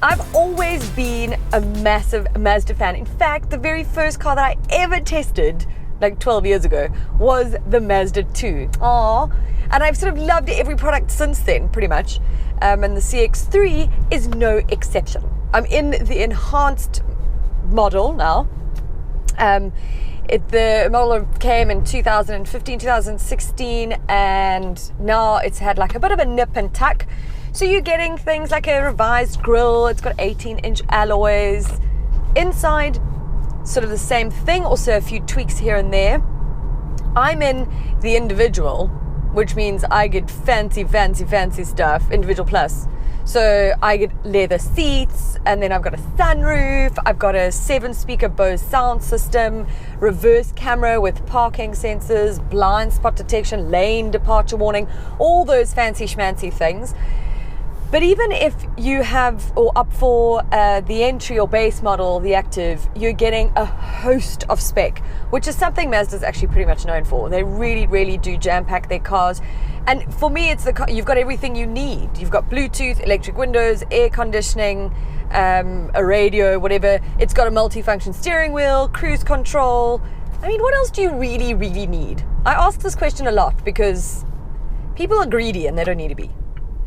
I've always been a massive Mazda fan. In fact, the very first car that I ever tested, like 12 years ago, was the Mazda 2. Aww. And I've sort of loved every product since then, pretty much. And the CX-3 is no exception. I'm in the enhanced model now. The model came in 2015, 2016, and now it's had like a bit of a nip and tuck. So you're getting things like a revised grille. It's got 18-inch alloys. Inside, sort of the same thing, also a few tweaks here and there. I'm in the individual, which means I get fancy stuff, individual plus. So I get leather seats, and then I've got a sunroof, I've got a 7-speaker Bose sound system, reverse camera with parking sensors, blind spot detection, lane departure warning, all those fancy schmancy things. But even if you have, or up for the entry or base model, the Active, you're getting a host of spec, which is something Mazda's actually pretty much known for. They really do jam-pack their cars. And for me, it's you've got everything you need. You've got Bluetooth, electric windows, air conditioning, a radio, whatever. It's got a multi-function steering wheel, cruise control. I mean, what else do you really need? I ask this question a lot because people are greedy and they don't need to be.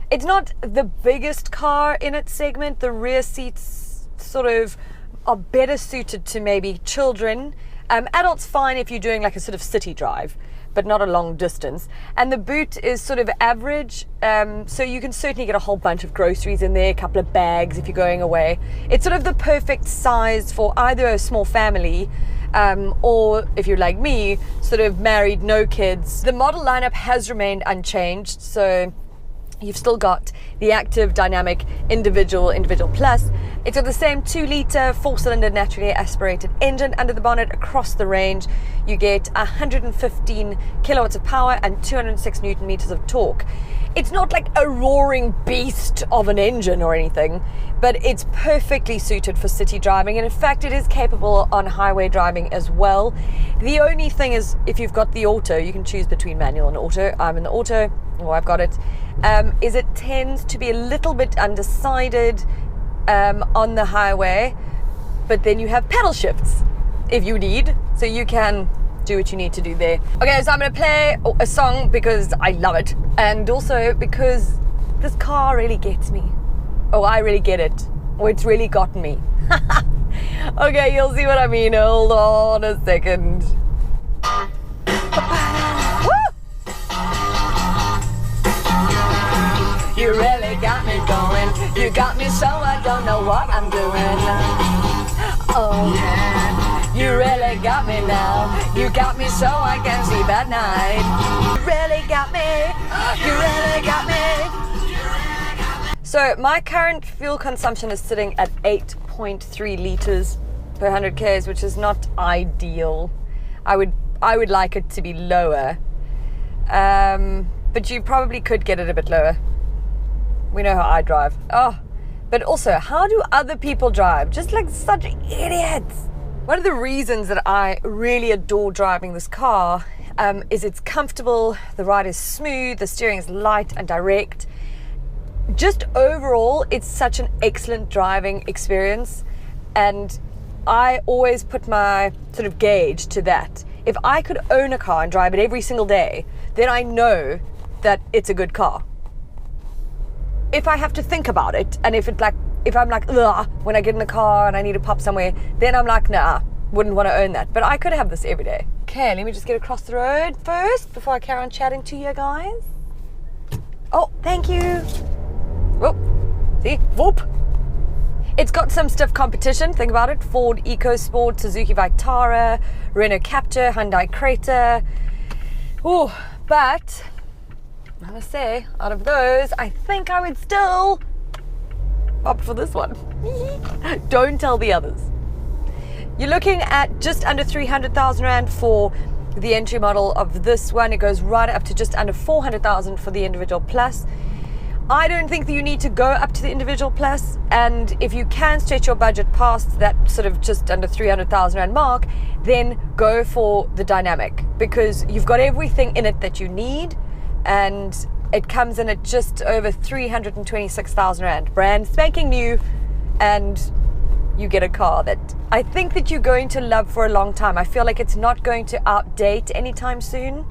It's not the biggest car in its segment. The rear seats sort of are better suited to maybe children. Adults fine if you're doing like a sort of city drive, but not a long distance. And the boot is sort of average, so you can certainly get a whole bunch of groceries in there, a couple of bags if you're going away. It's sort of the perfect size for either a small family, or if you're like me, sort of married, no kids. The model lineup has remained unchanged, so you've still got the Active, Dynamic, Individual Plus. It's got the same 2-litre 4-cylinder naturally aspirated engine under the bonnet across the range. You get 115 kilowatts of power and 206 newton meters of torque. It's not like a roaring beast of an engine or anything, but it's perfectly suited for city driving, and in fact it is capable on highway driving as well. The only thing is, if you've got the auto, you can choose between manual and auto. I'm in the auto, or I've got it. Is it tends to be a little bit undecided on the highway, but then you have pedal shifts if you need, so you can do what you need to do there. Okay, so I'm going to play a song because I love it, and also because this car really gets me. Oh, I really get it. Or it's really gotten me. Okay, you'll see what I mean. Hold on a second. You really got me going. You got me so I don't know what I'm doing. Oh, yeah. You really got me now. You got me so I can sleep at night. You really got me. You really got me. So my current fuel consumption is sitting at 8.3 liters per 100 k's, which is not ideal. I would like it to be lower, but you probably could get it a bit lower. We know how I drive. Oh, but also, how do other people drive? Just like such idiots. One of the reasons that I really adore driving this car is it's comfortable, the ride is smooth, the steering is light and direct. Just overall, it's such an excellent driving experience, and I always put my sort of gauge to that. If I could own a car and drive it every single day, then I know that it's a good car. If I have to think about it, and if I'm like, ugh, when I get in the car and I need to pop somewhere, then I'm like, nah, wouldn't want to own that. But I could have this every day. Okay, let me just get across the road first before I carry on chatting to you guys. Oh, thank you. Whoop, see, whoop. It's got some stiff competition, think about it. Ford EcoSport, Suzuki Vitara, Renault Captur, Hyundai Creta. Ooh, but I must say, out of those, I think I would still opt for this one. Don't tell the others. You're looking at just under 300,000 Rand for the entry model of this one. It goes right up to just under 400,000 for the Individual Plus. I don't think that you need to go up to the Individual Plus, and if you can stretch your budget past that sort of just under 300,000 Rand mark, then go for the Dynamic, because you've got everything in it that you need, and it comes in at just over 326,000 Rand. Brand spanking new, and you get a car that I think that you're going to love for a long time. I feel like it's not going to outdate anytime soon.